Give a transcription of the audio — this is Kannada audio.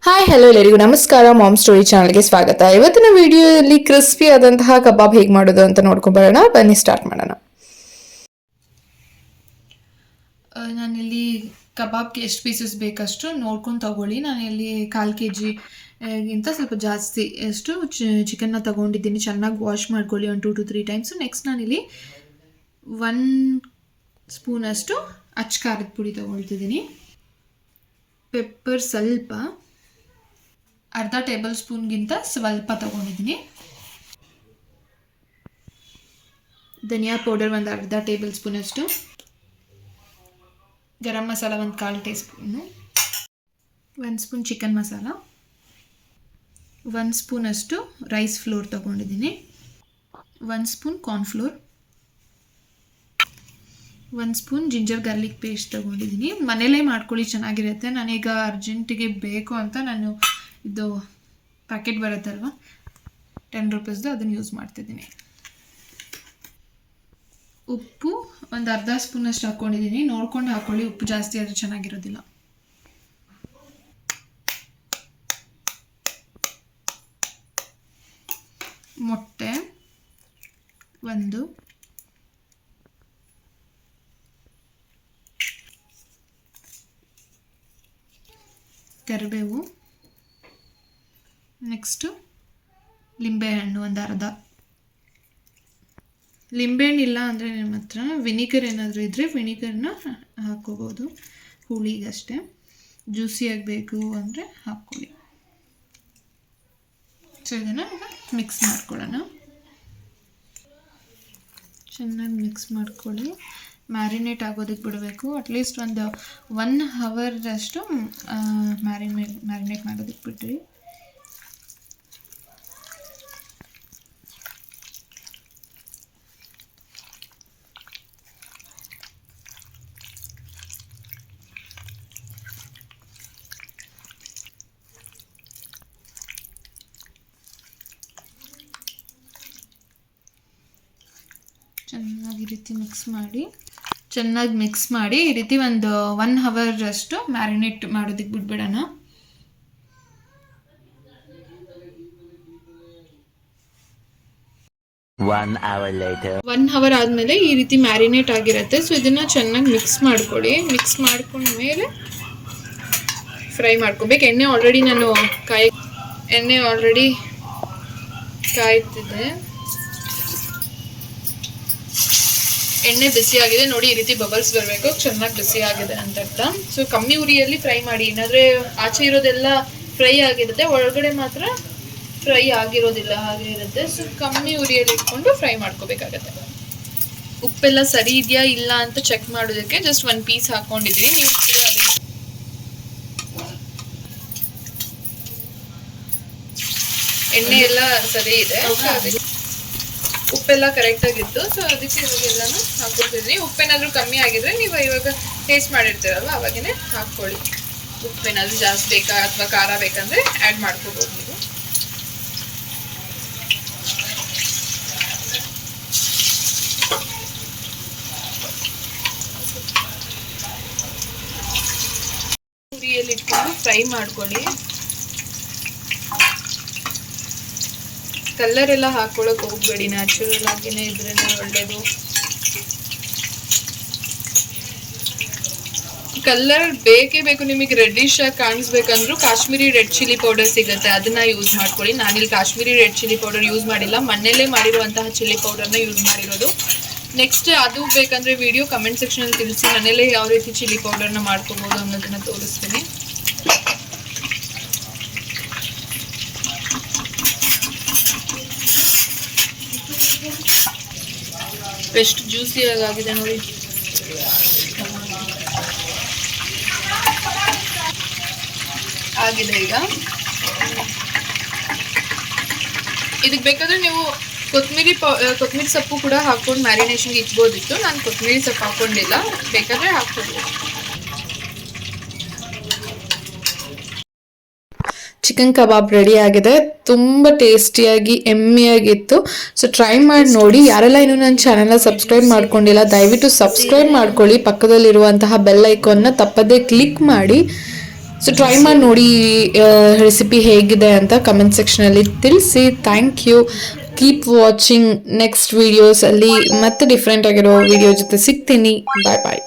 ಹಾಯ್ ಹಲೋ ಎಲ್ಲರಿಗೂ ನಮಸ್ಕಾರ. ಮಾಮ್ ಸ್ಟೋರಿ ಚಾನಲ್ಗೆ ಸ್ವಾಗತ. ಇವತ್ತಿನ ವಿಡಿಯೋದಲ್ಲಿ ಕ್ರಿಸ್ಪಿ ಆದಂತಹ ಕಬಾಬ್ ಹೇಗೆ ಮಾಡೋದು ಅಂತ ನೋಡ್ಕೊಂಡು ಬರೋಣ. ಬನ್ನಿ ಸ್ಟಾರ್ಟ್ ಮಾಡೋಣ. ನಾನಿಲ್ಲಿ ಕಬಾಬ್ಗೆ ಎಷ್ಟು ಪೀಸಸ್ ಬೇಕಷ್ಟು ನೋಡ್ಕೊಂಡು ತಗೊಳ್ಳಿ. ನಾನಿಲ್ಲಿ 1/4 kg ಗಿಂತ ಸ್ವಲ್ಪ ಜಾಸ್ತಿ ಅಷ್ಟು ಚಿಕನ್ನ ತಗೊಂಡಿದ್ದೀನಿ. ಚೆನ್ನಾಗಿ ವಾಶ್ ಮಾಡ್ಕೊಳ್ಳಿ ಒಂದು 2 to 3 ಟೈಮ್ಸು. ನೆಕ್ಸ್ಟ್ ನಾನಿಲ್ಲಿ 1 ಸ್ಪೂನಷ್ಟು ಅಚ್ಚ ಖಾರದ ಪುಡಿ ತಗೊಳ್ತಿದ್ದೀನಿ. ಪೆಪ್ಪರ್ ಸ್ವಲ್ಪ, ಅರ್ಧ ಟೇಬಲ್ ಸ್ಪೂನ್ಗಿಂತ ಸ್ವಲ್ಪ ತಗೊಂಡಿದ್ದೀನಿ. ಧನಿಯಾ ಪೌಡರ್ ಒಂದು ಅರ್ಧ ಟೇಬಲ್ ಸ್ಪೂನಷ್ಟು, ಗರಂ ಮಸಾಲ ಒಂದು 1/4 tea spoon, 1 spoon chicken masala, 1 ಸ್ಪೂನಷ್ಟು ರೈಸ್ ಫ್ಲೋರ್ ತಗೊಂಡಿದ್ದೀನಿ, 1 spoon cornflour, 1 spoon ginger garlic paste ತಗೊಂಡಿದ್ದೀನಿ. ಮನೇಲೇ ಮಾಡ್ಕೊಳ್ಳಿ, ಚೆನ್ನಾಗಿರುತ್ತೆ. ನಾನೀಗ ಅರ್ಜೆಂಟಿಗೆ ಬೇಕು ಅಂತ ನಾನು ಇದು ಪ್ಯಾಕೆಟ್ ಬರುತ್ತಲ್ವ 10 ರೂಪೀಸ್ದು, ಅದನ್ನು ಯೂಸ್ ಮಾಡ್ತಿದ್ದೀನಿ. ಉಪ್ಪು ಒಂದು ಅರ್ಧ ಸ್ಪೂನಷ್ಟು ಹಾಕ್ಕೊಂಡಿದ್ದೀನಿ. ನೋಡ್ಕೊಂಡು ಹಾಕ್ಕೊಳ್ಳಿ, ಉಪ್ಪು ಜಾಸ್ತಿ ಆದರೆ ಚೆನ್ನಾಗಿರೋದಿಲ್ಲ. ಮೊಟ್ಟೆ ಒಂದು, ಕರಿಬೇವು, ನೆಕ್ಸ್ಟು ಲಿಂಬೆಹಣ್ಣು ಒಂದು ಅರ್ಧ. ಲಿಂಬೆಹಣ್ಣು ಇಲ್ಲ ಅಂದರೆ ನಿಮ್ಮ ಹತ್ರ ವಿನಿಗರ್ ಏನಾದರೂ ಇದ್ದರೆ ವಿನಿಗರ್ನ ಹಾಕ್ಕೋಬೋದು, ಹುಳಿಗಷ್ಟೇ. ಜ್ಯೂಸಿ ಆಗಬೇಕು ಅಂದರೆ ಹಾಕ್ಕೊಳ್ಳಿ. ಸೊ ಇದನ್ನು ಈಗ ಮಿಕ್ಸ್ ಮಾಡ್ಕೊಳ್ಳೋಣ. ಚೆನ್ನಾಗಿ ಮಿಕ್ಸ್ ಮಾಡ್ಕೊಳ್ಳಿ. ಮ್ಯಾರಿನೇಟ್ ಆಗೋದಕ್ಕೆ ಬಿಡಬೇಕು. ಅಟ್ಲೀಸ್ಟ್ ಒಂದು 1 ಅವರಷ್ಟು ಮ್ಯಾರಿನೇಟ್ ಮಾಡೋದಕ್ಕೆ ಬಿಡ್ರಿ. ಚೆನ್ನಾಗಿ ಈ ರೀತಿ ಚೆನ್ನಾಗಿ ಮಿಕ್ಸ್ ಮಾಡಿ ಈ ರೀತಿ ಒಂದು 1 ಅವರಷ್ಟು ಮ್ಯಾರಿನೇಟ್ ಮಾಡೋದಕ್ಕೆ ಬಿಟ್ಬಿಡೋಣ. ಒನ್ ಅವರ್ ಆದಮೇಲೆ ಈ ರೀತಿ ಮ್ಯಾರಿನೇಟ್ ಆಗಿರುತ್ತೆ. ಸೊ ಇದನ್ನು ಚೆನ್ನಾಗಿ ಮಿಕ್ಸ್ ಮಾಡ್ಕೊಳ್ಳಿ. ಮಿಕ್ಸ್ ಮಾಡ್ಕೊಂಡ್ಮೇಲೆ ಫ್ರೈ ಮಾಡ್ಕೊಬೇಕು. ಎಣ್ಣೆ ಆಲ್ರೆಡಿ ಕಾಯ್ತಿದೆ. ಎಣ್ಣೆ ಬಿಸಿ ಆಗಿದೆ ನೋಡಿ, ಈ ರೀತಿ ಬಬಲ್ಸ್ ಬರಬೇಕು. ಚೆನ್ನಾಗಿ ಬಿಸಿ ಆಗಿದೆ ಅಂತ ಅರ್ಥ. ಸೊ ಕಮ್ಮಿ ಉರಿಯಲ್ಲಿ ಫ್ರೈ ಮಾಡಿ. ಏನಾದರೆ ಆಚೆ ಇರೋದೆಲ್ಲ ಫ್ರೈ ಆಗಿರುತ್ತೆ, ಒಳಗಡೆ ಮಾತ್ರ ಫ್ರೈ ಆಗಿರೋದಿಲ್ಲ, ಹಾಗೆ ಇರುತ್ತೆ. ಸೊ ಕಮ್ಮಿ ಉರಿಯಲ್ಲಿ ಇಟ್ಕೊಂಡು ಫ್ರೈ ಮಾಡ್ಕೋಬೇಕಾಗತ್ತೆ. ಉಪ್ಪೆಲ್ಲ ಸರಿ ಇದೆಯಾ ಇಲ್ಲ ಅಂತ ಚೆಕ್ ಮಾಡೋದಕ್ಕೆ ಜಸ್ಟ್ 1 ಪೀಸ್ ಹಾಕ್ಕೊಂಡಿದ್ದೀನಿ. ನೀವು ಕೂಡ ಎಣ್ಣೆ ಎಲ್ಲ ಸರಿ ಇದೆ, ಉಪ್ಪೆಲ್ಲ ಕರೆಕ್ಟಾಗಿತ್ತು. ಸೊ ಅದಕ್ಕೆ ಇವಾಗೆಲ್ಲನೂ ಹಾಕ್ಕೊಡ್ತಿದ್ದೀನಿ. ಉಪ್ಪೇನಾದರೂ ಕಮ್ಮಿ ಆಗಿದ್ರೆ ನೀವು ಇವಾಗ ಟೇಸ್ಟ್ ಮಾಡಿರ್ತೀರಲ್ವ ಅವಾಗೇ ಹಾಕ್ಕೊಳ್ಳಿ. ಉಪ್ಪೇನಾದರೂ ಜಾಸ್ತಿ ಬೇಕಾ ಅಥವಾ ಖಾರ ಬೇಕಂದರೆ ಆ್ಯಡ್ ಮಾಡ್ಕೋಬೋದು ನೀವು. ಉರಿಯಲ್ಲಿ ಇಟ್ಕೊಂಡು ಫ್ರೈ ಮಾಡ್ಕೊಳ್ಳಿ. ಕಲರ್ ಎಲ್ಲ ಹಾಕೊಳ್ಳೋಕೆ ಹೋಗ್ಬೇಡಿ, ನ್ಯಾಚುರಲ್ ಆಗಿನೇ ಇದ್ರೇ ಒಳ್ಳೇದು. ಕಲರ್ ಬೇಕೇ ಬೇಕು ನಿಮಗೆ. ರೆಡ್ಡಿಶ್ ಆಗಿ ಕಾಣಿಸ್ಬೇಕಂದ್ರೂ ಕಾಶ್ಮೀರಿ ರೆಡ್ ಚಿಲ್ಲಿ ಪೌಡರ್ ಸಿಗುತ್ತೆ, ಅದನ್ನ ಯೂಸ್ ಮಾಡ್ಕೊಳ್ಳಿ. ನಾನಿಲ್ಲಿ Kashmiri red chilli powder use ಮಾಡಿಲ್ಲ, ಮನೆಯಲ್ಲೇ ಮಾಡಿರುವಂತಹ ಚಿಲ್ಲಿ ಪೌಡರ್ನ ಯೂಸ್ ಮಾಡಿರೋದು. ನೆಕ್ಸ್ಟ್ ಅದು ಬೇಕಂದ್ರೆ ವಿಡಿಯೋ ಕಮೆಂಟ್ ಸೆಕ್ಷನಲ್ಲಿ ತಿಳಿಸಿ, ಮನೆಯಲ್ಲೇ ಯಾವ ರೀತಿ ಚಿಲ್ಲಿ ಪೌಡರ್ನ ಮಾಡ್ಕೋಬೋದು ಅನ್ನೋದನ್ನ ತೋರಿಸ್ತೀನಿ. ಎಷ್ಟು ಜ್ಯೂಸಿಯಾಗಿ ಆಗಿದೆ ನೋಡಿ. ಆಗಿದೆ ಈಗ. ಇದಕ್ಕೆ ಬೇಕಾದ್ರೆ ನೀವು ಕೊತ್ತಂಬರಿ ಸೊಪ್ಪು ಕೂಡ ಹಾಕೊಂಡು ಮ್ಯಾರಿನೇಷನ್ಗೆ ಇಟ್ಬೋದಿತ್ತು. ನಾನು ಕೊತ್ತಂಬರಿ ಸೊಪ್ಪು ಹಾಕೊಂಡಿಲ್ಲ, ಬೇಕಾದ್ರೆ ಹಾಕ್ಬೋದು. ಚಿಕನ್ ಕಬಾಬ್ ರೆಡಿ ಆಗಿದೆ. ತುಂಬ ಟೇಸ್ಟಿಯಾಗಿ ಎಮ್ಮಿಯಾಗಿತ್ತು. ಸೊ ಟ್ರೈ ಮಾಡಿ ನೋಡಿ. ಯಾರೆಲ್ಲ ಇನ್ನೂ ನನ್ನ ಚಾನೆಲ್ನ ಸಬ್ಸ್ಕ್ರೈಬ್ ಮಾಡ್ಕೊಂಡಿಲ್ಲ ದಯವಿಟ್ಟು ಸಬ್ಸ್ಕ್ರೈಬ್ ಮಾಡ್ಕೊಳ್ಳಿ. ಪಕ್ಕದಲ್ಲಿರುವಂತಹ ಬೆಲ್ ಐಕಾನ್ನ ತಪ್ಪದೇ ಕ್ಲಿಕ್ ಮಾಡಿ. ಸೊ ಟ್ರೈ ಮಾಡಿ ನೋಡಿ ರೆಸಿಪಿ ಹೇಗಿದೆ ಅಂತ ಕಮೆಂಟ್ ಸೆಕ್ಷನಲ್ಲಿ ತಿಳಿಸಿ. Thank you. Keep watching. Next ವಿಡಿಯೋಸಲ್ಲಿ ಮತ್ತೆ ಡಿಫ್ರೆಂಟ್ ಆಗಿರೋ ವಿಡಿಯೋ ಜೊತೆ ಸಿಗ್ತೀನಿ. ಬಾಯ್ ಬಾಯ್.